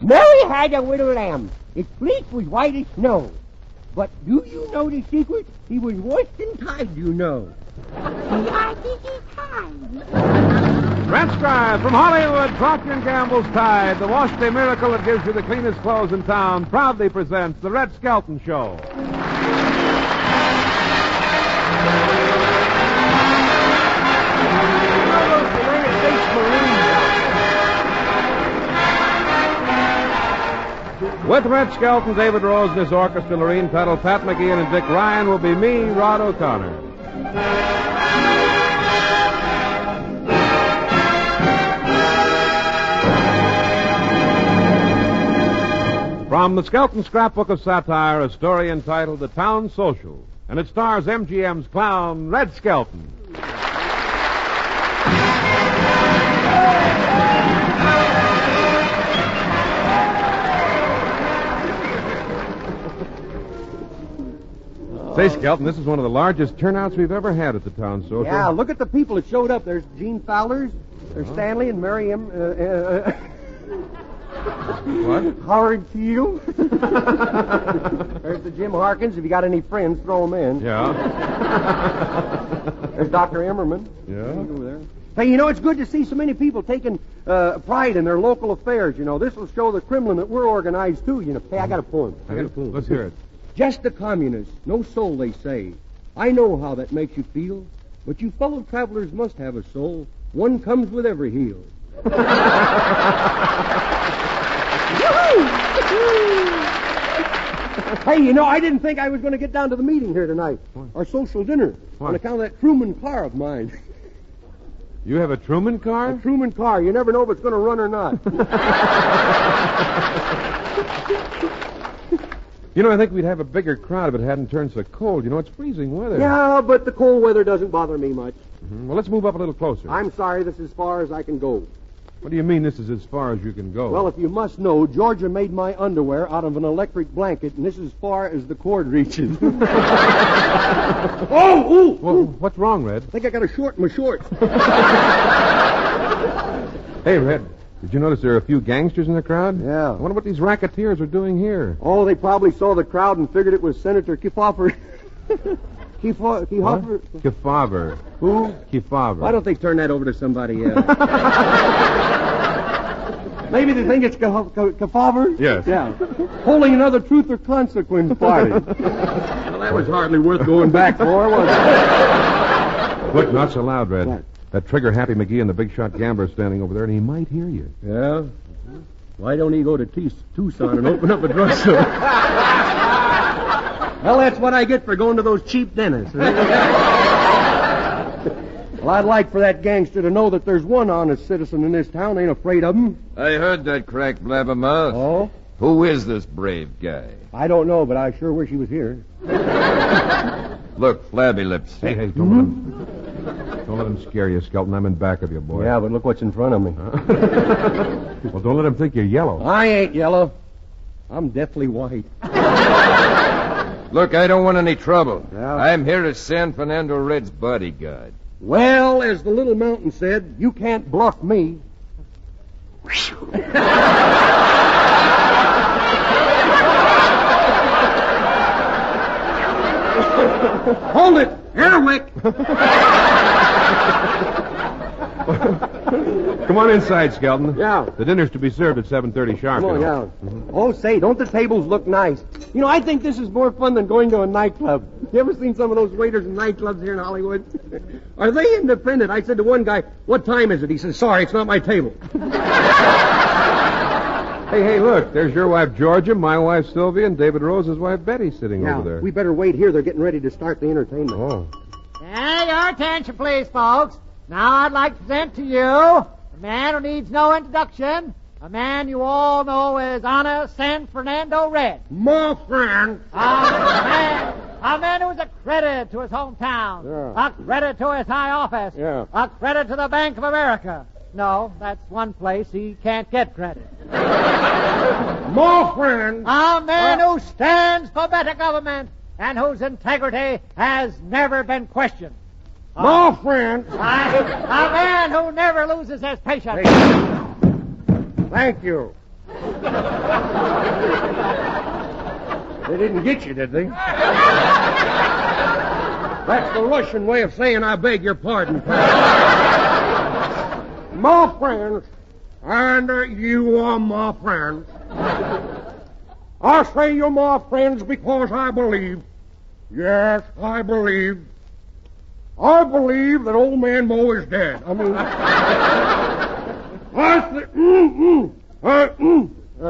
Mary had a little lamb. Its fleece was white as snow. But do you know the secret? He was worse than tied, you know. Transcribed from Hollywood, Procter & Gamble's Tide, the wash day miracle that gives you the cleanest clothes in town, proudly presents The Red Skelton Show. With Red Skelton, David Rose, and his orchestra, Lorene Tuttle, Pat McGeehan, and Dick Ryan, will be me, Rod O'Connor. From the Skelton Scrapbook of Satire, a story entitled The Town Social, and it stars MGM's clown, Red Skelton. Say, Skelton, this is one of the largest turnouts we've ever had at the Town Social. Yeah, look at the people that showed up. There's Gene Fowler's, there's Stanley and Miriam, What? Howard Keel. There's the Jim Harkins. If you got any friends, throw them in. Yeah. There's Dr. Emmerman. Yeah. Over there. Hey, you know, it's good to see so many people taking pride in their local affairs, you know. This will show the Kremlin that we're organized, too, you know. Hey, I got a poem. Let's hear it. Just a communist, no soul, they say. I know how that makes you feel, but you fellow travelers must have a soul. One comes with every heel. Hey, you know, I didn't think I was going to get down to the meeting here tonight. What? Our social dinner. What? On account of that Truman car of mine. You have a Truman car? A Truman car. You never know if it's going to run or not. You know, I think we'd have a bigger crowd if it hadn't turned so cold. You know, it's freezing weather. Yeah, but the cold weather doesn't bother me much. Mm-hmm. Well, let's move up a little closer. I'm sorry, this is as far as I can go. What do you mean this is as far as you can go? Well, if you must know, Georgia made my underwear out of an electric blanket, and this is as far as the cord reaches. Oh! Well, what's wrong, Red? I think I got a short in my shorts. Hey, Red, did you notice there are a few gangsters in the crowd? Yeah. I wonder what these racketeers are doing here. Oh, they probably saw the crowd and figured it was Senator Kefauver. Kefauver? Kefauver. Who? Kefauver. Why don't they turn that over to somebody else? Maybe they think it's Kefauver? Yes. Yeah. Holding another truth or consequence party. Well, that was hardly worth going back for, was it? Look, not so loud, Red. What? That trigger-happy McGee and the big-shot gambler standing over there, and he might hear you. Yeah? Why don't he go to Tucson and open up a drugstore? Well, that's what I get for going to those cheap dentists. Well, I'd like for that gangster to know that there's one honest citizen in this town ain't afraid of him. I heard that crack blabbermouth. Oh? Who is this brave guy? I don't know, but I sure wish he was here. Look, Flabby Lips. Hey, don't let him scare you, Skelton. I'm in back of you, boy. Yeah, but look what's in front of me. Well, don't let him think you're yellow. I ain't yellow. I'm deathly white. Look, I don't want any trouble. Yeah. I'm here as San Fernando Red's bodyguard. Well, as the little mountain said, you can't bluff me. Hold it! Airwick! Come on inside, Skelton. Yeah. The dinner's to be served at 7:30 sharp. Come on, you know. yeah. Oh, say, don't the tables look nice? You know, I think this is more fun than going to a nightclub. You ever seen some of those waiters in nightclubs here in Hollywood? Are they independent? I said to one guy, what time is it? He said, sorry, it's not my table. Hey, look, there's your wife, Georgia, my wife, Sylvia, and David Rose's wife, Betty, sitting over there. We better wait here. They're getting ready to start the entertainment. Oh. Your attention, please, folks. Now I'd like to present to you a man who needs no introduction. A man you all know as Honest San Fernando Red. My friend. A man who's a credit to his hometown. Yeah. A credit to his high office. Yeah. A credit to the Bank of America. No, that's one place he can't get credit. My friend. A man who stands for better government and whose integrity has never been questioned. My friend. A man who never loses his patience. Thank you. They didn't get you, did they? That's the Russian way of saying I beg your pardon. My friends, and you are my friends. I say you're my friends because I believe, yes, I believe that old man Mo is dead. I mean,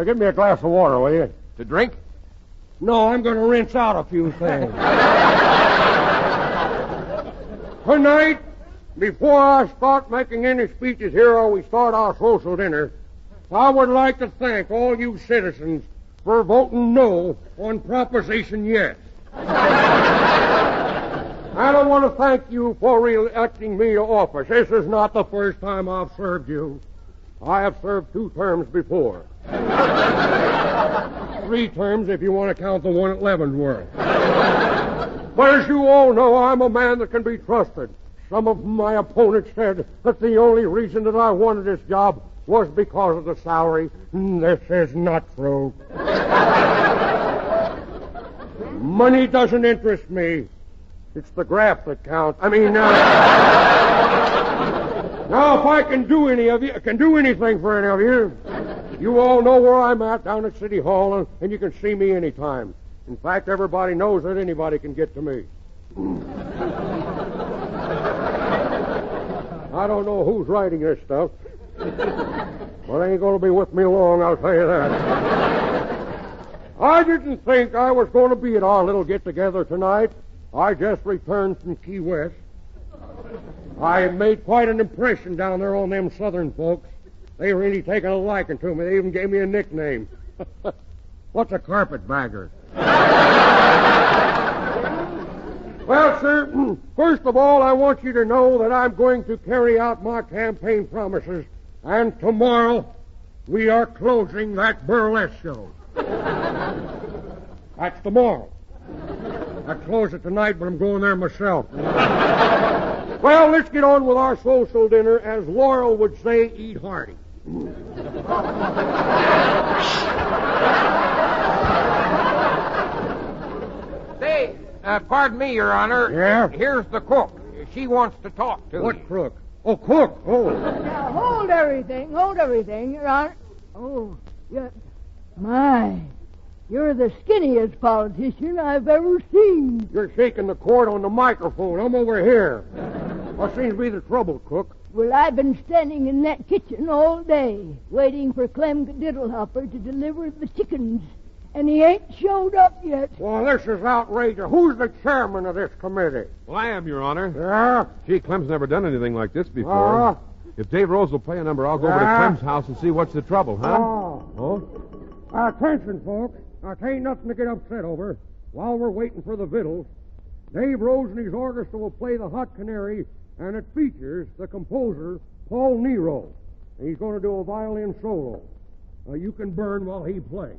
give me a glass of water, will you? To drink? No, I'm going to rinse out a few things. Tonight, before I start making any speeches here or we start our social dinner, I would like to thank all you citizens for voting no on Proposition Yes. And I want to thank you for re-electing me to office. This is not the first time I've served you. I have served 2 terms before. 3 terms if you want to count the one at Leavenworth. But as you all know, I'm a man that can be trusted. Some of my opponents said that the only reason that I wanted this job was because of the salary. This is not true. Money doesn't interest me. It's the graft that counts. I mean, now if I can do anything for any of you, you all know where I'm at down at City Hall, and you can see me anytime. In fact, everybody knows that anybody can get to me. I don't know who's writing this stuff, but they ain't going to be with me long, I'll tell you that. I didn't think I was going to be at our little get-together tonight. I just returned from Key West. I made quite an impression down there on them southern folks. They really taken a liking to me. They even gave me a nickname. What's a carpetbagger? Well, sir, first of all, I want you to know that I'm going to carry out my campaign promises, and tomorrow we are closing that burlesque show. That's tomorrow. I close it tonight, but I'm going there myself. Well, let's get on with our social dinner. As Laurel would say, eat hearty. Say, pardon me, Your Honor. Yeah? Here's the cook. She wants to talk to you. What crook? Oh, cook. Oh. Now, hold everything, Your Honor. Oh, yeah. My, you're the skinniest politician I've ever seen. You're shaking the cord on the microphone. I'm over here. What seems to be the trouble, cook? Well, I've been standing in that kitchen all day, waiting for Clem Diddlehopper to deliver the chickens, and he ain't showed up yet. Well, this is outrageous. Who's the chairman of this committee? Well, I am, Your Honor. Yeah? Gee, Clem's never done anything like this before. If Dave Rose will play a number, I'll go over to Clem's house and see what's the trouble, huh? Oh? Attention, folks. Now, it ain't nothing to get upset over. While we're waiting for the victuals, Dave Rose and his orchestra will play the Hot Canary, and it features the composer, Paul Nero. And he's going to do a violin solo. You can burn while he plays.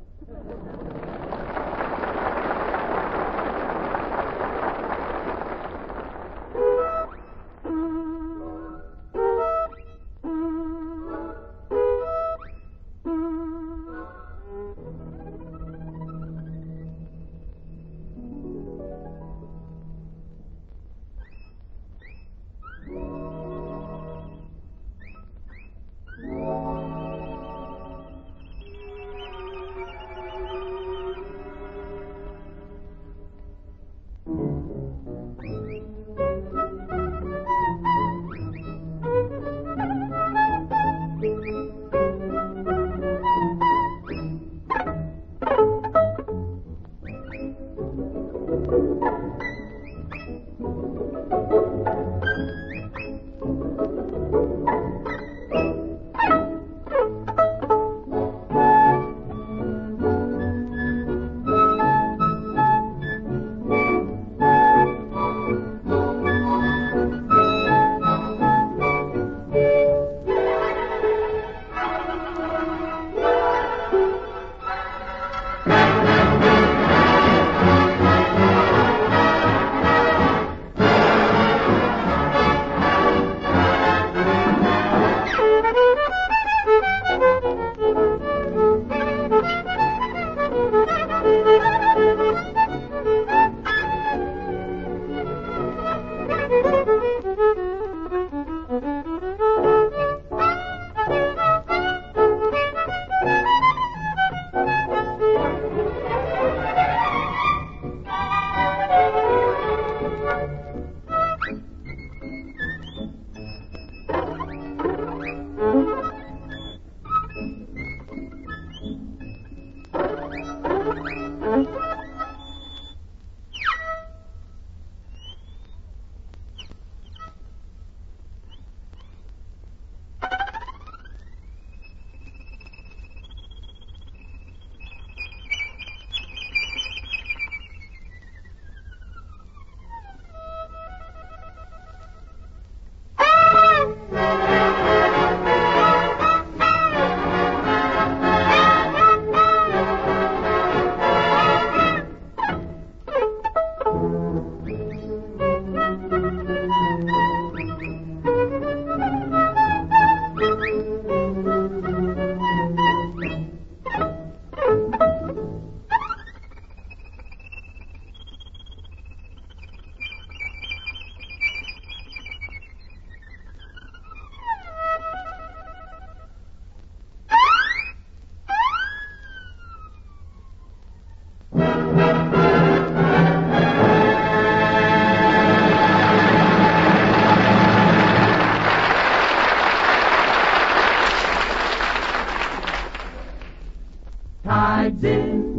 Tide's in,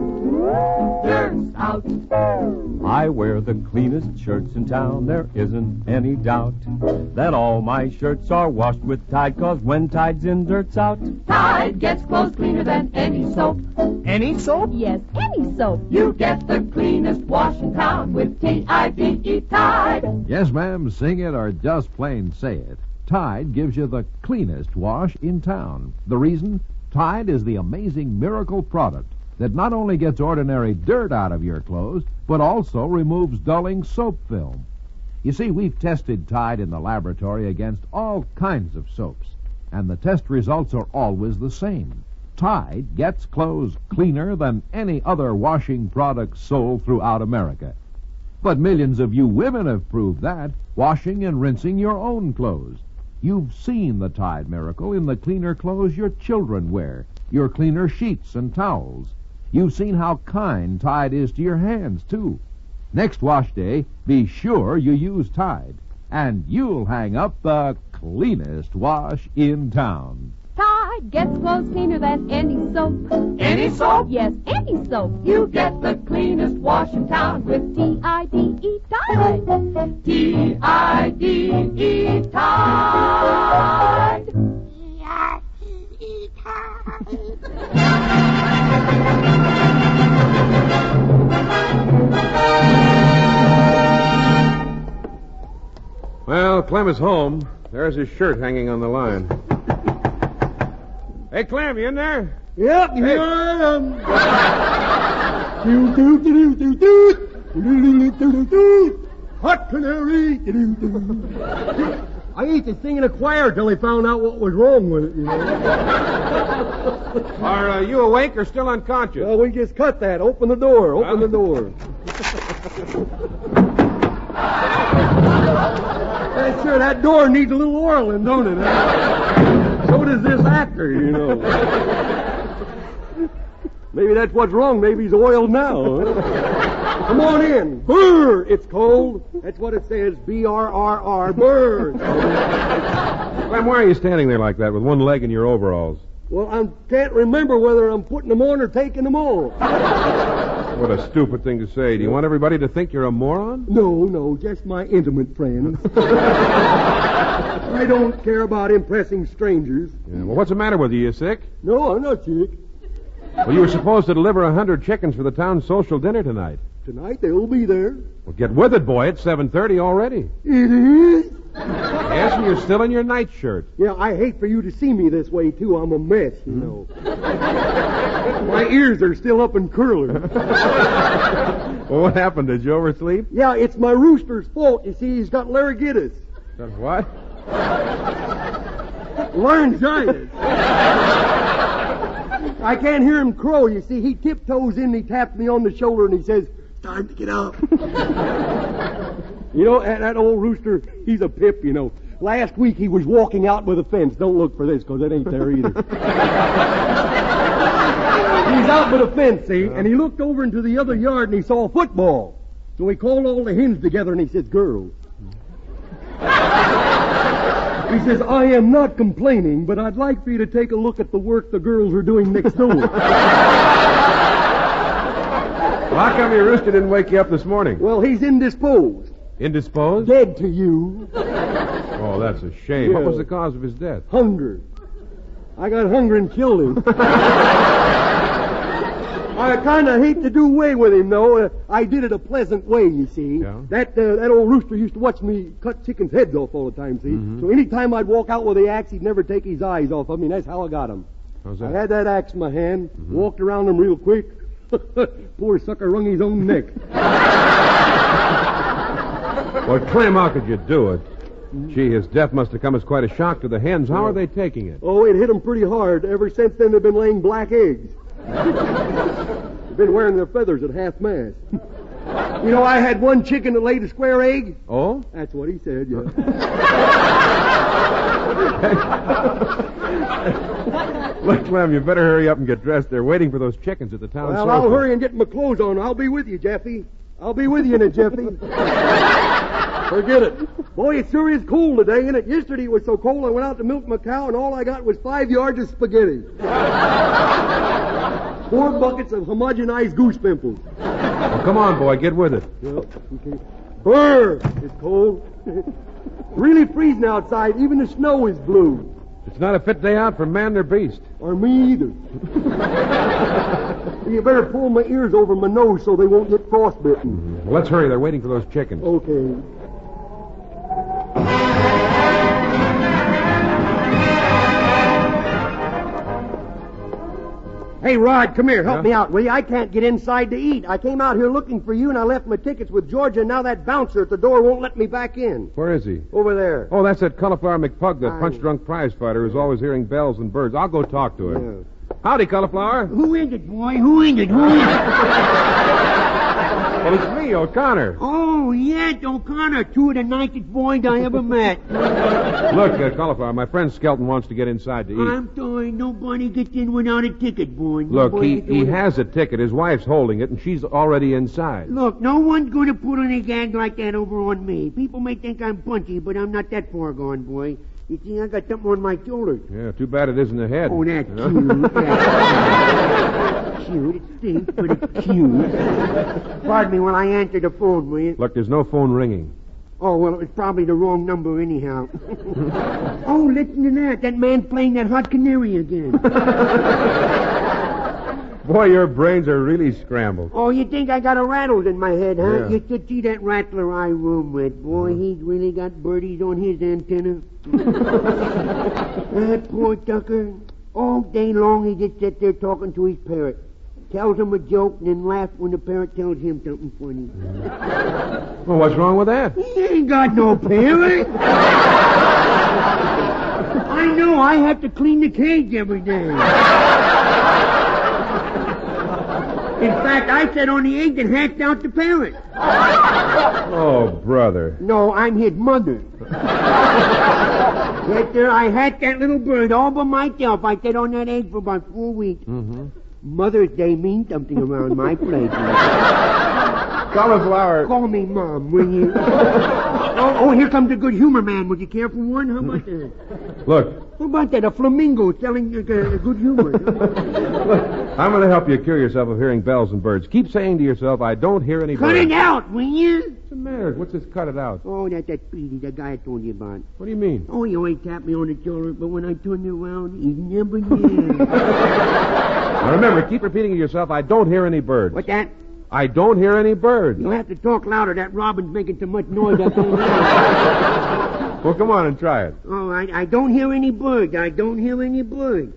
dirt's out. I wear the cleanest shirts in town, there isn't any doubt that all my shirts are washed with Tide, 'cause when Tide's in, dirt's out. Tide gets clothes cleaner than any soap. Any soap? Yes, any soap. You get the cleanest wash in town with T-I-D-E, Tide. Yes, ma'am, sing it or just plain say it. Tide gives you the cleanest wash in town. The reason? Tide is the amazing miracle product that not only gets ordinary dirt out of your clothes, but also removes dulling soap film. You see, we've tested Tide in the laboratory against all kinds of soaps, and the test results are always the same. Tide gets clothes cleaner than any other washing product sold throughout America. But millions of you women have proved that, washing and rinsing your own clothes. You've seen the Tide miracle in the cleaner clothes your children wear, your cleaner sheets and towels. You've seen how kind Tide is to your hands, too. Next wash day, be sure you use Tide, and you'll hang up the cleanest wash in town. Tide gets clothes cleaner than any soap. Any soap? Yes, any soap. You get the cleanest wash in town with T-I-D-E, Tide. T-I-D-E, Tide. T-I-D-E, Well, Clem is home. There's his shirt hanging on the line. Hey, Clem, you in there? Yep, here I am. Hot canary. I used to sing in a choir till they found out what was wrong with it, you know. Are you awake or still unconscious? Well, we just cut that. Open the door. Open the door. Sure, that door needs a little oiling, don't it? So does this actor, you know. Maybe that's what's wrong. Maybe he's oiled now. Huh? Come on in. Brr! It's cold. That's what it says. B-R-R-R. Brr! Clem, why are you standing there like that with one leg in your overalls? Well, I can't remember whether I'm putting them on or taking them off. What a stupid thing to say. Do you want everybody to think you're a moron? No, just my intimate friends. I don't care about impressing strangers. Yeah, well, what's the matter with you? You sick? No, I'm not sick. Well, you were supposed to deliver 100 chickens for the town's social dinner tonight. Tonight they'll be there. Well, get with it, boy. It's 7:30 already. It is? Yes, and you're still in your nightshirt. Yeah, I hate for you to see me this way, too. I'm a mess, you know. My ears are still up and curling. Well, what happened? Did you oversleep? Yeah, it's my rooster's fault. You see, he's got laryngitis. Got what? Laryngitis. I can't hear him crow. You see, he tiptoes in and he taps me on the shoulder and he says, "It's time to get up." You know, that old rooster, he's a pip, you know. Last week he was walking out with a fence. Don't look for this, because it ain't there either. He's out with a fence, see, and he looked over into the other yard and he saw a football. So he called all the hens together and he says, "Girls." He says, "I am not complaining, but I'd like for you to take a look at the work the girls are doing next door." Well, how come your rooster didn't wake you up this morning? Well, he's indisposed. Indisposed? Dead to you. Oh, that's a shame. Yeah. What was the cause of his death? Hunger. I got hunger and killed him. I kind of hate to do away with him, though. I did it a pleasant way, you see. Yeah? That old rooster used to watch me cut chickens' heads off all the time, see? Mm-hmm. So any time I'd walk out with the axe, he'd never take his eyes off of me, and that's how I got him. How's I that? had that axe in my hand, walked around him real quick. Poor sucker wrung his own neck. Well, Clem, how could you do it? Gee, his death must have come as quite a shock to the hens. How are they taking it? Oh, it hit them pretty hard. Ever since then, they've been laying black eggs. They've been wearing their feathers at half-mast. You know, I had one chicken that laid a square egg. Oh? That's what he said, yeah. Look, Clem, you better hurry up and get dressed. They're waiting for those chickens at the town Well, social. I'll hurry and get my clothes on. I'll be with you, Jeffy. I'll be with you in it, Jeffy. Forget it. Boy, it sure is cold today, isn't it? Yesterday it was so cold I went out to milk my cow and all I got was 5 yards of spaghetti. 4 buckets of homogenized goose pimples. Well, come on, boy, get with it. Well, okay. Brr! It's cold. Really freezing outside. Even the snow is blue. It's not a fit day out for man or beast. Or me either. You better pull my ears over my nose so they won't get frostbitten. Well, let's hurry. They're waiting for those chickens. Okay. Hey, Rod, come here. Help me out, will you? I can't get inside to eat. I came out here looking for you, and I left my tickets with Georgia, and now that bouncer at the door won't let me back in. Where is he? Over there. Oh, that's that cauliflower McPug, that punch-drunk prize fighter who's always hearing bells and birds. I'll go talk to him. Yeah. Howdy, cauliflower. Who is it, boy? Who is it? Well, it's me, O'Connor. Oh, yes, O'Connor. 2 of the nicest boys I ever met. Look, cauliflower, my friend Skelton wants to get inside to eat. I'm sorry, nobody gets in without a ticket, boy. Look, Nobody he has a ticket. His wife's holding it, and she's already inside. Look, no one's going to put any gag like that over on me. People may think I'm punchy, but I'm not that far gone, boy. You see, I got something on my shoulders. Yeah, too bad it isn't a head. Oh, that's cute. That's cute. It stinks, but it's cute. Pardon me while I answer the phone, will you? Look, there's no phone ringing. Oh, well, it was probably the wrong number anyhow. Oh, listen to that. That man's playing that Hot Canary again. Boy, your brains are really scrambled. Oh, you think I got a rattle in my head, huh? Yeah. You should see that rattler I room with. Boy, he's really got birdies on his antenna. That poor Tucker. All day long he just sits there talking to his parrot. Tells him a joke and then laughs when the parrot tells him something funny. Well, what's wrong with that? He ain't got no parrot. I know. I have to clean the cage every day. In fact, I sat on the egg and hatched out the parrot. Oh, brother. No, I'm his mother. Yes, sir, I hatched that little bird all by myself. I sat on that egg for about 4 weeks. Mm-hmm. Mother's Day means something around my place. Cauliflower. Call me Mom, will you? Oh, here comes a good humor man. Would you care for one? How about that? Look. How about that? A flamingo selling good humor. Look, I'm going to help you cure yourself of hearing bells and birds. Keep saying to yourself, I don't hear any Cut birds. it out, will you? What's the matter? What's this cut it out? Oh, that's that Speedy, that guy I told you about. What do you mean? Oh, he always tapped me on the shoulder, but when I turned around, he's never there. Now remember, keep repeating to yourself, I don't hear any birds. What's that? I don't hear any birds. You'll have to talk louder. That robin's making so much noise I can't hear. Well, come on and try it. Oh, I don't hear any birds. I don't hear any birds.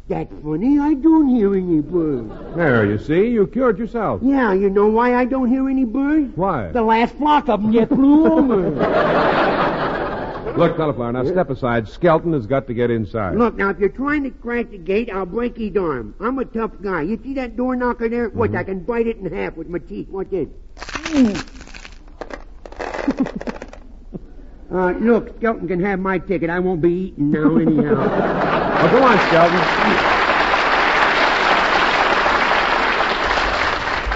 That's funny. I don't hear any birds. There, you see, you cured yourself. Yeah, you know why I don't hear any birds? Why? The last flock of them just flew over. Look, Cauliflower, now step aside. Skelton has got to get inside. Look, now, if you're trying to crack the gate, I'll break his arm. I'm a tough guy. You see that door knocker there? Watch, I can bite it in half with my teeth. Watch this. Look, Skelton can have my ticket. I won't be eating now anyhow. Oh, come on, Skelton.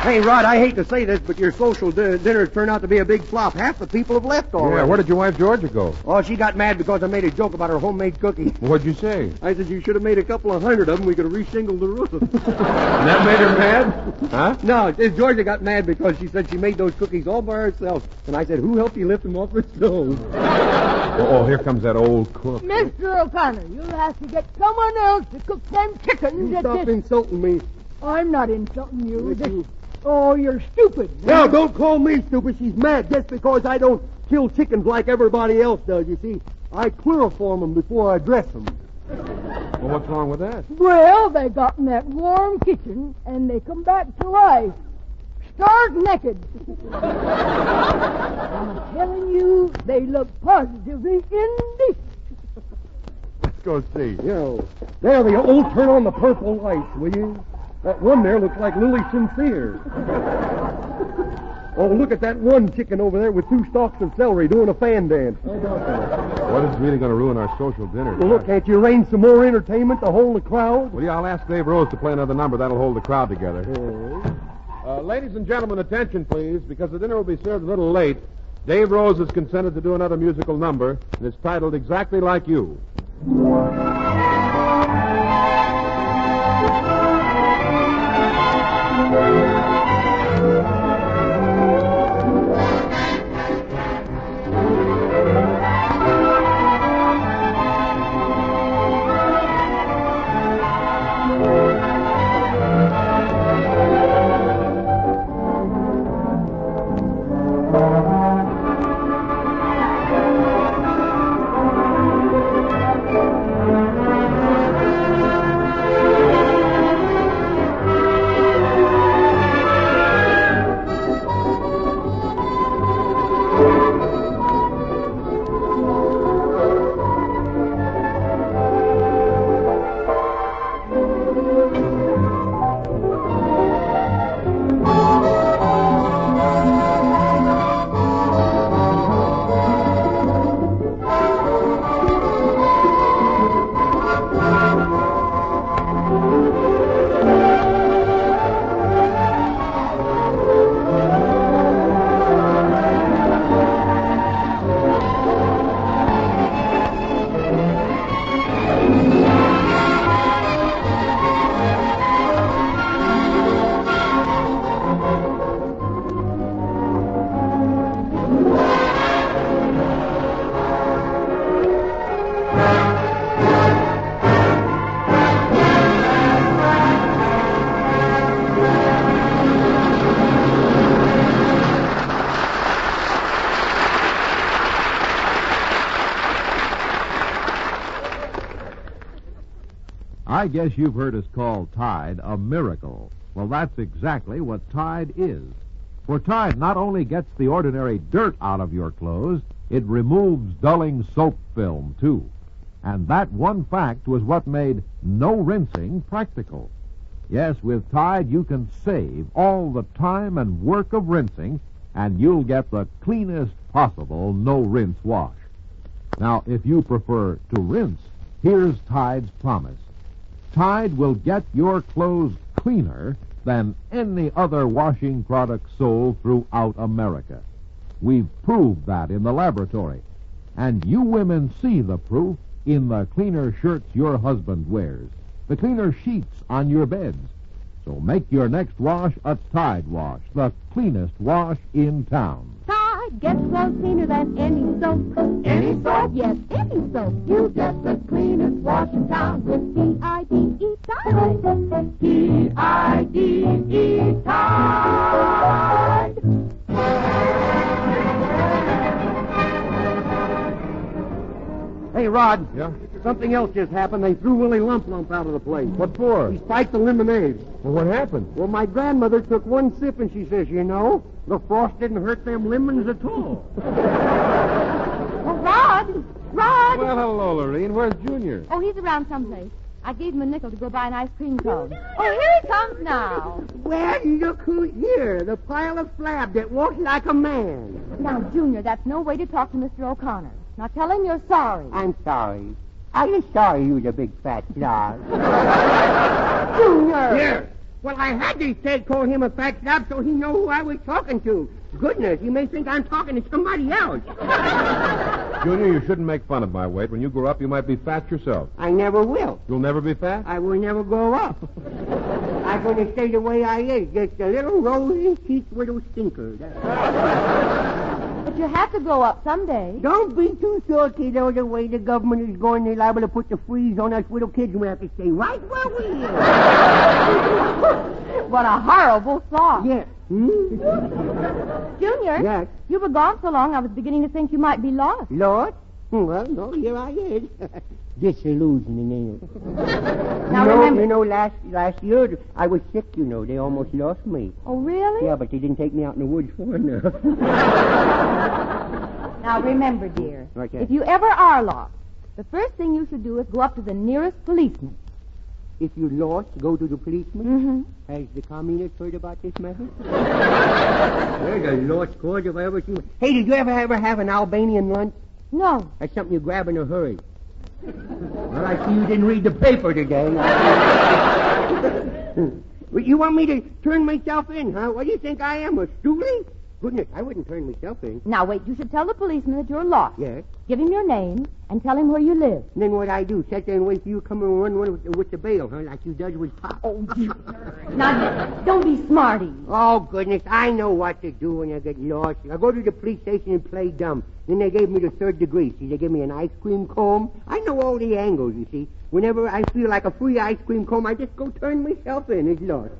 Hey, Rod, I hate to say this, but your social dinner turned out to be a big flop. Half the people have left already. Yeah, where did your wife Georgia go? Oh, she got mad because I made a joke about her homemade cookie. What'd you say? I said you should have made a couple of hundred of them. We could have reshingled the roof. And that made her mad? Huh? No, Georgia got mad because she said she made those cookies all by herself. And I said, who helped you lift them off the stove? Oh, here comes that old cook. Mr. O'Connor, you'll have to get someone else to cook them chickens. You at stop this... insulting me. I'm not insulting you. Oh, you're stupid. No, don't call me stupid. She's mad just because I don't kill chickens like everybody else does. You see, I chloroform them before I dress them. Well, what's wrong with that? Well, they got in that warm kitchen, and they come back to life. Stark naked. I'm telling you, they look positively indecent. Let's go see. Yo, there, the old turn on the purple lights, will you? That one there looks like Lily Sincere. Oh, look at that one chicken over there with 2 stalks of celery doing a fan dance. How about that? What is really going to ruin our social dinner? Well, look, can't you arrange some more entertainment to hold the crowd? Well, yeah, I'll ask Dave Rose to play another number. That'll hold the crowd together. Ladies and gentlemen, attention, please, because the dinner will be served a little late. Dave Rose has consented to do another musical number, and it's titled Exactly Like You. I guess you've heard us call Tide a miracle. Well, that's exactly what Tide is. For Tide not only gets the ordinary dirt out of your clothes, it removes dulling soap film, too. And that one fact was what made no rinsing practical. Yes, with Tide you can save all the time and work of rinsing, and you'll get the cleanest possible no-rinse wash. Now, if you prefer to rinse, here's Tide's promise. Tide will get your clothes cleaner than any other washing product sold throughout America. We've proved that in the laboratory. And you women see the proof in the cleaner shirts your husband wears, the cleaner sheets on your beds. So make your next wash a Tide wash, the cleanest wash in town. Tide gets clothes cleaner than any soap. Any soap? Yes, any soap. You get the cleanest wash in town with T-I-D-E, Tide. T-I-D-E, Tide. Hey, Rod. Yeah? Something else just happened. They threw Willie Lump Lump out of the place. What for? He spiked the lemonade. Well, what happened? Well, my grandmother took one sip and she says, you know, the frost didn't hurt them lemons at all. Oh, Rod! Rod! Well, hello, Lorene. Where's Junior? Oh, he's around someplace. I gave him a nickel to go buy an ice cream cone. Oh, here he comes now. Well, look who's here. The pile of flab that walks like a man. Now, Junior, that's no way to talk to Mr. O'Connor. Now, tell him you're sorry. I'm sorry. I was sorry you was a big fat slob. Junior! Here. Well, I had to call him a fat slob so he know who I was talking to. Goodness, you may think I'm talking to somebody else. Junior, you shouldn't make fun of my weight. When you grow up, you might be fat yourself. I never will. You'll never be fat? I will never grow up. I'm going to stay the way I is, just a little rosy-cheeked little stinker. But you have to grow up someday. Don't be too sure, kiddo. The way the government is going, they're liable to put the freeze on us little kids, and we have to stay right where we are. What a horrible thought. Yes. Junior? Yes? You were gone so long, I was beginning to think you might be lost. Lord? Well, no, here I is. Disillusioning, ain't it? Now, remember... last year I was sick, you know. They almost lost me. Oh, really? Yeah, but they didn't take me out in the woods far enough. Now, remember, dear, Okay. if you ever are lost, the first thing you should do is go up to the nearest policeman. If you lost, go to the policeman? Mm-hmm. Has the communist heard about this method? There's a lost cause if I ever seen. Hey, did you ever have an Albanian lunch? No. That's something you grab in a hurry. Well, I see you didn't read the paper today. Well, you want me to turn myself in, huh? What do you think I am, a stoolie? Goodness, I wouldn't turn myself in. Now, wait, you should tell the policeman that you're lost. Yes? Give him your name and tell him where you live. And then what I do? Sit there and wait for you to come and run with the bail, huh? Like you does with Pop. Oh, now, don't be smarty. Oh, goodness, I know what to do when I get lost. I go to the police station and play dumb. Then they gave me the 3rd degree. See, they gave me an ice cream cone. I know all the angles, you see. Whenever I feel like a free ice cream cone, I just go turn myself in. It's lost.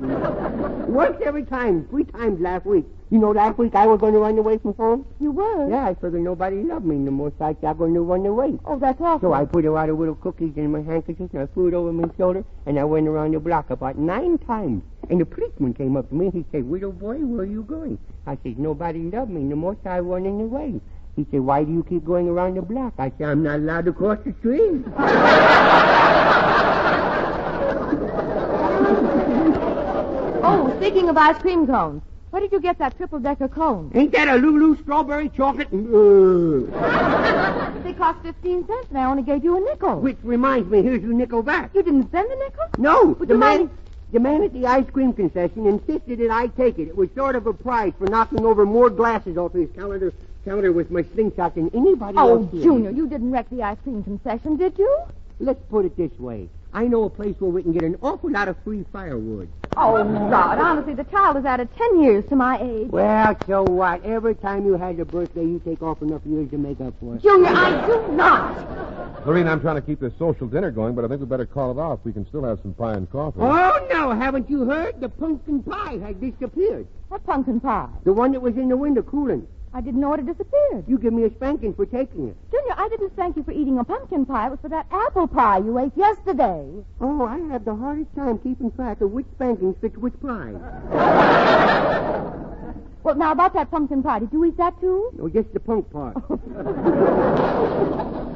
Works every time. 3 times last week. You know, last week I was going to run away from home. You were? Yeah, I figured nobody loved me no more, so I'm going to run away. Oh, that's awful. So I put a lot of little cookies in my handkerchief, and I threw it over my shoulder, and I went around the block about 9 times. And the policeman came up to me, and he said, "Little boy, where are you going?" I said, "Nobody loved me no more, so I running away." He said, "Why do you keep going around the block?" I said, "I'm not allowed to cross the street." Oh, speaking of ice cream cones, where did you get that triple-decker cone? Ain't that a Lulu strawberry chocolate? They cost 15 cents, and I only gave you a nickel. Which reminds me, here's your nickel back. You didn't spend the nickel? No, Would the you man at the ice cream concession insisted that I take it. It was sort of a prize for knocking over more glasses off his counter with my slingshot than anybody else did. Junior, you didn't wreck the ice cream concession, did you? Let's put it this way. I know a place where we can get an awful lot of free firewood. Oh, Rod, honestly, the child has added 10 years to my age. Well, so what? Every time you had a birthday, you take off enough years to make up for it. Junior, I do not. Lorene, I'm trying to keep this social dinner going, but I think we better call it off. We can still have some pie and coffee. Oh, no, haven't you heard? The pumpkin pie has disappeared. What pumpkin pie? The one that was in the window cooling. I didn't know it had disappeared. You give me a spanking for taking it. Junior, I didn't thank you for eating a pumpkin pie. It was for that apple pie you ate yesterday. Oh, I had the hardest time keeping track of which spanking fits which pie. Well, now, about that pumpkin pie, did you eat that, too? No, just the punk part.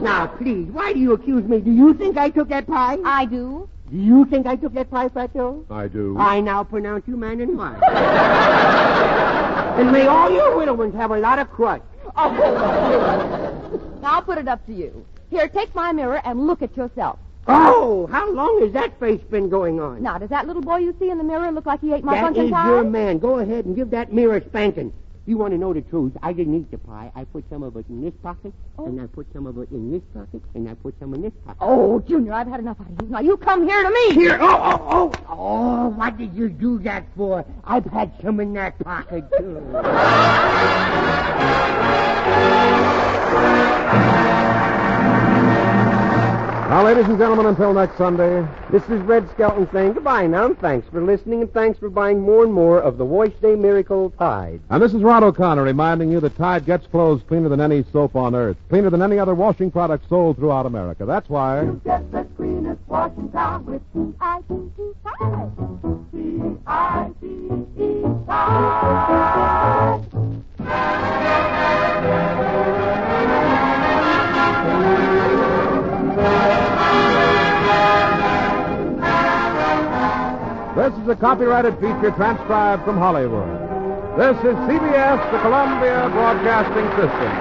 Now, please, why do you accuse me? Do you think I took that pie? I do. Do you think I took that pie, Fatso? I do. I now pronounce you man and wife. And may all your widow ones have a lot of crust. Oh. Now, I'll put it up to you. Here, take my mirror and look at yourself. Oh, how long has that face been going on? Now, does that little boy you see in the mirror look like he ate my That pumpkin is pie? your man. Go ahead and give that mirror a spanking. You want to know the truth? I didn't eat the pie. I put some of it in this pocket, and I put some of it in this pocket, and I put some in this pocket. Oh, Junior, I've had enough out of you. Now, you come here to me. Here. Oh, what did you do that for? I've had some in that pocket, too. Now, ladies and gentlemen, until next Sunday. This is Red Skelton saying goodbye now, and thanks for listening, and thanks for buying more and more of the Wash Day Miracle Tide. And this is Rod O'Connor reminding you that Tide gets clothes cleaner than any soap on earth, cleaner than any other washing product sold throughout America. That's why... You get the cleanest washing town with T-I-D-E Tide. T-I-D-E Tide. This is a copyrighted feature transcribed from Hollywood. This is CBS, the Columbia Broadcasting System.